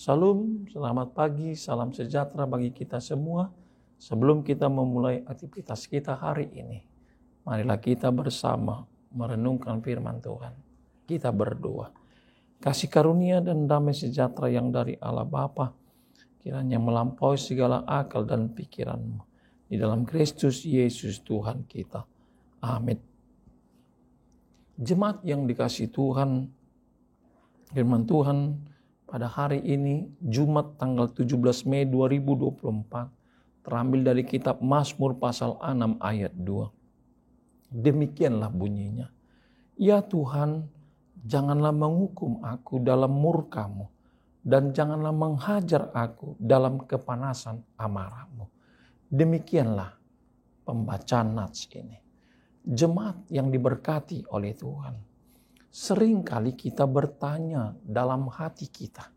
Salam, selamat pagi, salam sejahtera bagi kita semua. Sebelum kita memulai aktivitas kita hari ini, marilah kita bersama merenungkan firman Tuhan. Kita berdoa. Kasih karunia dan damai sejahtera yang dari Allah Bapa, kiranya melampaui segala akal dan pikiranmu. Di dalam Kristus Yesus Tuhan kita. Amin. Jemaat yang dikasihi Tuhan, firman Tuhan pada hari ini, Jumat tanggal 17 Mei 2024, terambil dari kitab Mazmur pasal 6 ayat 2. Demikianlah bunyinya. Ya Tuhan, janganlah menghukum aku dalam murka-Mu, dan janganlah menghajar aku dalam kepanasan amarah-Mu. Demikianlah pembacaan nats ini. Jemaat yang diberkati oleh Tuhan. Seringkali kita bertanya dalam hati kita,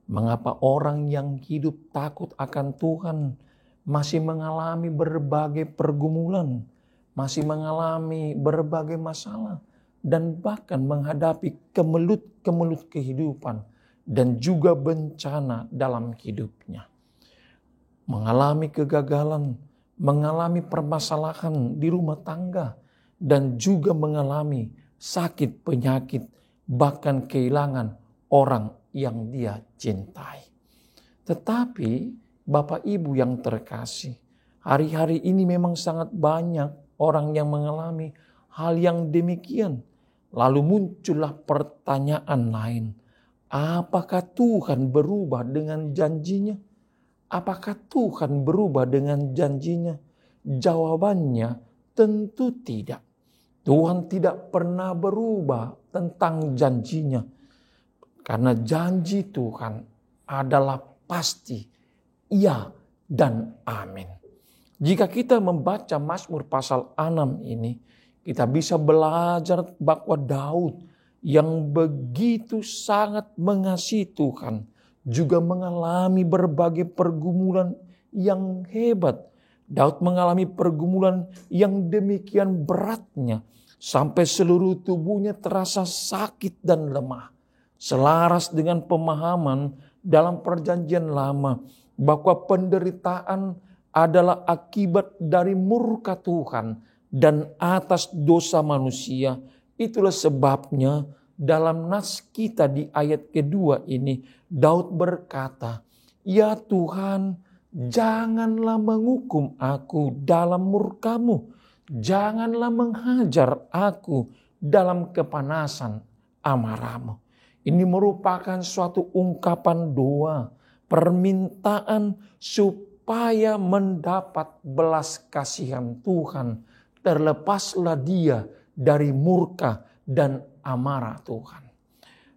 mengapa orang yang hidup takut akan Tuhan masih mengalami berbagai pergumulan, masih mengalami berbagai masalah, dan bahkan menghadapi kemelut-kemelut kehidupan dan juga bencana dalam hidupnya. Mengalami kegagalan, mengalami permasalahan di rumah tangga, dan juga mengalami sakit, penyakit, bahkan kehilangan orang yang dia cintai. Tetapi Bapak Ibu yang terkasih, hari-hari ini memang sangat banyak orang yang mengalami hal yang demikian. Lalu muncullah pertanyaan lain. Apakah Tuhan berubah dengan janjinya? Apakah Tuhan berubah dengan janjinya? Jawabannya tentu tidak. Tuhan tidak pernah berubah tentang janjinya. Karena janji Tuhan adalah pasti, iya dan amin. Jika kita membaca Mazmur pasal 6 ini, kita bisa belajar bahwa Daud yang begitu sangat mengasihi Tuhan, juga mengalami berbagai pergumulan yang hebat. Daud mengalami pergumulan yang demikian beratnya, sampai seluruh tubuhnya terasa sakit dan lemah. Selaras dengan pemahaman dalam perjanjian lama bahwa penderitaan adalah akibat dari murka Tuhan dan atas dosa manusia. Itulah sebabnya dalam nas kita di ayat kedua ini Daud berkata, "Ya Tuhan, janganlah menghukum aku dalam murka-Mu. Janganlah menghajar aku dalam kepanasan amarah-Mu." Ini merupakan suatu ungkapan doa, permintaan supaya mendapat belas kasihan Tuhan. Terlepaslah dia dari murka dan amarah Tuhan.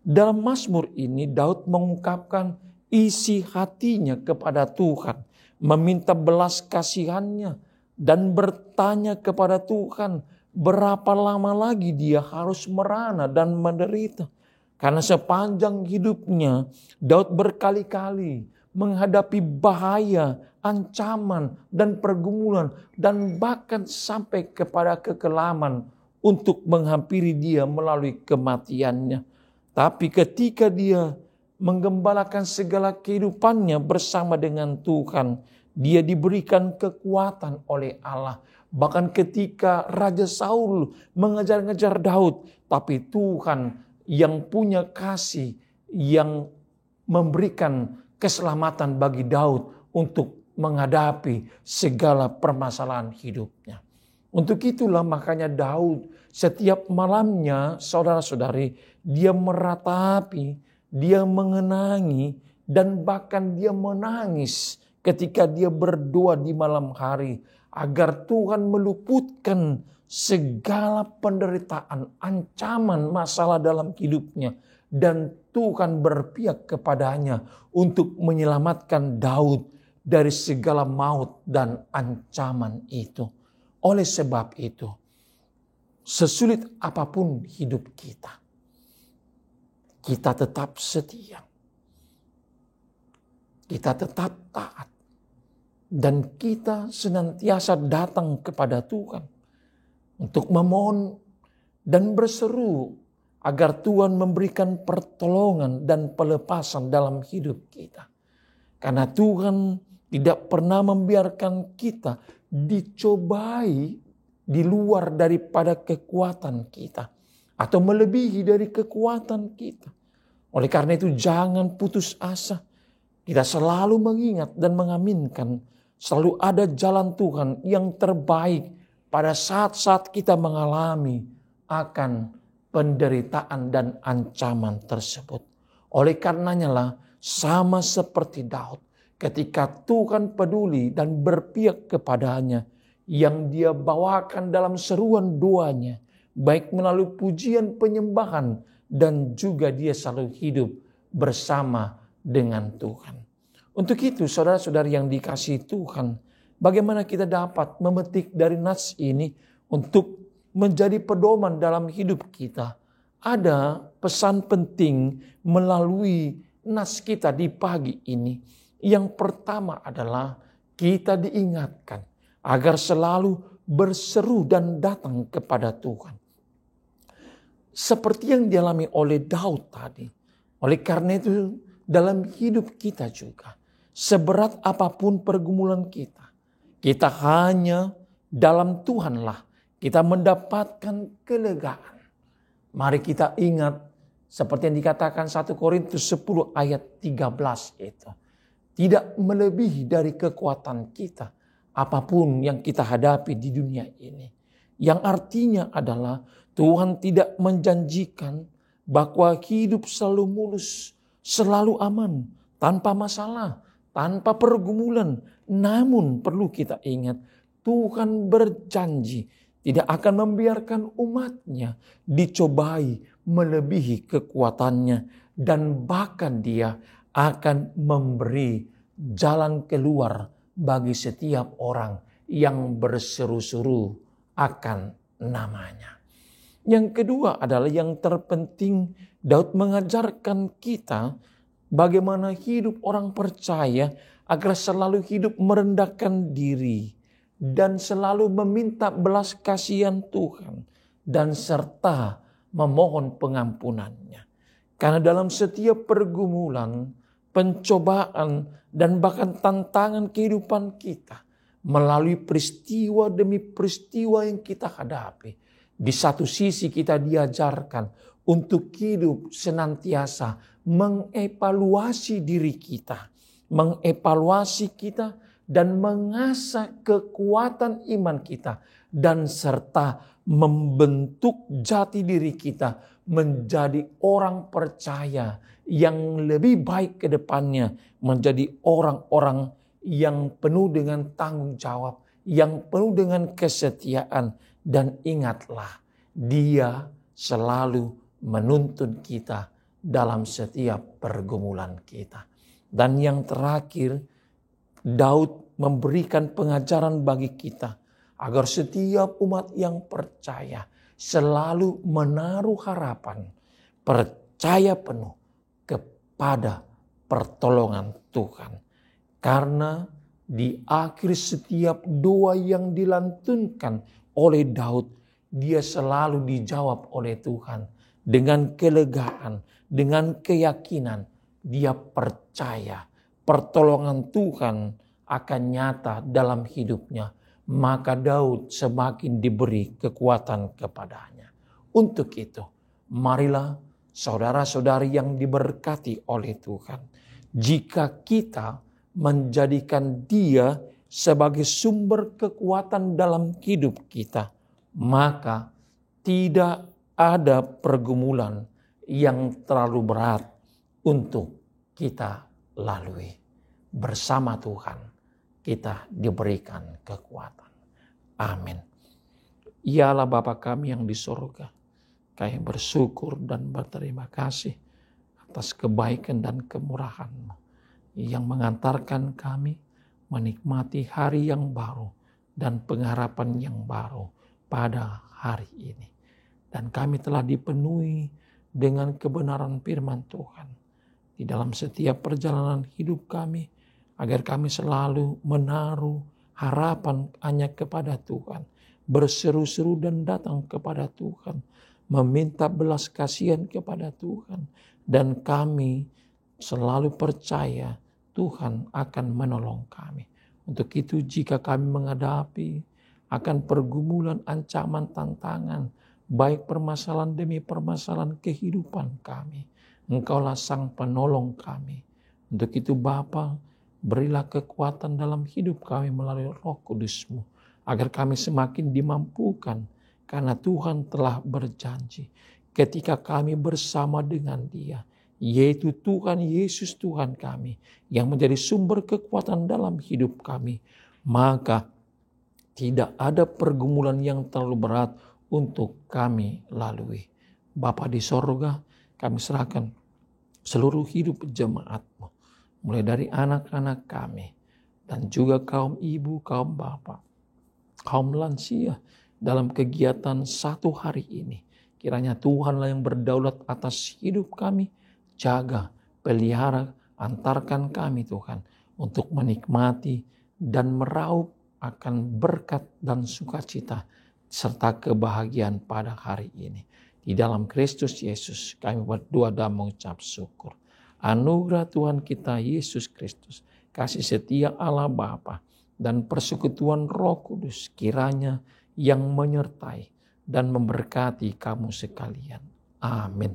Dalam Mazmur ini Daud mengungkapkan isi hatinya kepada Tuhan, meminta belas kasihannya, dan bertanya kepada Tuhan berapa lama lagi dia harus merana dan menderita. Karena sepanjang hidupnya Daud berkali-kali menghadapi bahaya, ancaman, dan pergumulan, dan bahkan sampai kepada kekelaman untuk menghampiri dia melalui kematiannya. Tapi ketika dia menggembalakan segala kehidupannya bersama dengan Tuhan, dia diberikan kekuatan oleh Allah. Bahkan ketika Raja Saul mengejar-ngejar Daud, tapi Tuhan yang punya kasih, yang memberikan keselamatan bagi Daud untuk menghadapi segala permasalahan hidupnya. Untuk itulah makanya Daud setiap malamnya, saudara-saudari, dia meratapi, dia mengenangi, dan bahkan dia menangis ketika dia berdoa di malam hari agar Tuhan meluputkan segala penderitaan, ancaman, masalah dalam hidupnya, dan Tuhan berpihak kepadanya untuk menyelamatkan Daud dari segala maut dan ancaman itu. Oleh sebab itu, sesulit apapun hidup kita, kita tetap setia, kita tetap taat, dan kita senantiasa datang kepada Tuhan untuk memohon dan berseru agar Tuhan memberikan pertolongan dan pelepasan dalam hidup kita. Karena Tuhan tidak pernah membiarkan kita dicobai di luar daripada kekuatan kita, atau melebihi dari kekuatan kita. Oleh karena itu jangan putus asa. Kita selalu mengingat dan mengaminkan selalu ada jalan Tuhan yang terbaik pada saat-saat kita mengalami akan penderitaan dan ancaman tersebut. Oleh karenanya lah, sama seperti Daud, ketika Tuhan peduli dan berpihak kepadanya, yang dia bawakan dalam seruan doanya, baik melalui pujian penyembahan, dan juga dia selalu hidup bersama dengan Tuhan. Untuk itu saudara-saudari yang dikasihi Tuhan, bagaimana kita dapat memetik dari nas ini untuk menjadi pedoman dalam hidup kita? Ada pesan penting melalui nas kita di pagi ini. Yang pertama adalah kita diingatkan agar selalu berseru dan datang kepada Tuhan. Seperti yang dialami oleh Daud tadi. Oleh karena itu dalam hidup kita juga, seberat apapun pergumulan kita, kita hanya dalam Tuhanlah kita mendapatkan kelegaan. Mari kita ingat seperti yang dikatakan 1 Korintus 10 ayat 13 itu. Tidak melebihi dari kekuatan kita apapun yang kita hadapi di dunia ini. Yang artinya adalah Tuhan tidak menjanjikan bahwa hidup selalu mulus, selalu aman, tanpa masalah, tanpa pergumulan. Namun perlu kita ingat, Tuhan berjanji tidak akan membiarkan umatnya dicobai melebihi kekuatannya. Dan bahkan dia akan memberi jalan keluar bagi setiap orang yang berseru-seru akan namanya. Yang kedua adalah yang terpenting, Daud mengajarkan kita bagaimana hidup orang percaya agar selalu hidup merendahkan diri dan selalu meminta belas kasihan Tuhan dan serta memohon pengampunannya. Karena dalam setiap pergumulan, pencobaan dan bahkan tantangan kehidupan kita, melalui peristiwa demi peristiwa yang kita hadapi, di satu sisi kita diajarkan untuk hidup senantiasa mengevaluasi diri kita, mengevaluasi kita dan mengasah kekuatan iman kita, dan serta membentuk jati diri kita menjadi orang percaya yang lebih baik ke depannya, menjadi orang-orang yang penuh dengan tanggung jawab, yang penuh dengan kesetiaan. Dan ingatlah, Dia selalu menuntun kita dalam setiap pergumulan kita. Dan yang terakhir, Daud memberikan pengajaran bagi kita agar setiap umat yang percaya selalu menaruh harapan, percaya penuh kepada pertolongan Tuhan. Karena di akhir setiap doa yang dilantunkan oleh Daud, dia selalu dijawab oleh Tuhan dengan kelegaan, dengan keyakinan. Dia percaya pertolongan Tuhan akan nyata dalam hidupnya. Maka Daud semakin diberi kekuatan kepadanya. Untuk itu, marilah saudara-saudari yang diberkati oleh Tuhan, jika kita menjadikan Dia sebagai sumber kekuatan dalam hidup kita, maka tidak ada pergumulan yang terlalu berat untuk kita lalui. Bersama Tuhan kita diberikan kekuatan. Amin. Ialah Bapa kami yang di surga, kami bersyukur dan berterima kasih atas kebaikan dan kemurahan-Mu yang mengantarkan kami menikmati hari yang baru dan pengharapan yang baru pada hari ini. Dan kami telah dipenuhi dengan kebenaran firman Tuhan di dalam setiap perjalanan hidup kami, agar kami selalu menaruh harapan hanya kepada Tuhan, berseru-seru dan datang kepada Tuhan, meminta belas kasihan kepada Tuhan. Dan kami selalu percaya Tuhan akan menolong kami. Untuk itu jika kami menghadapi akan pergumulan, ancaman, tantangan, baik permasalahan demi permasalahan kehidupan kami, Engkaulah sang penolong kami. Untuk itu Bapa, berilah kekuatan dalam hidup kami melalui Roh Kudus-Mu, agar kami semakin dimampukan, karena Tuhan telah berjanji ketika kami bersama dengan Dia, yaitu Tuhan Yesus Tuhan kami, yang menjadi sumber kekuatan dalam hidup kami, maka tidak ada pergumulan yang terlalu berat untuk kami lalui. Bapa di sorga, kami serahkan seluruh hidup jemaat-Mu, mulai dari anak-anak kami, dan juga kaum ibu, kaum bapak, kaum lansia, dalam kegiatan satu hari ini. Kiranya Tuhanlah yang berdaulat atas hidup kami, jaga, pelihara, antarkan kami Tuhan, untuk menikmati dan meraup akan berkat dan sukacita, serta kebahagiaan pada hari ini. Di dalam Kristus Yesus kami berdoa dan mengucap syukur. Anugerah Tuhan kita Yesus Kristus, kasih setia Allah Bapa, dan persekutuan Roh Kudus kiranya yang menyertai dan memberkati kamu sekalian. Amin.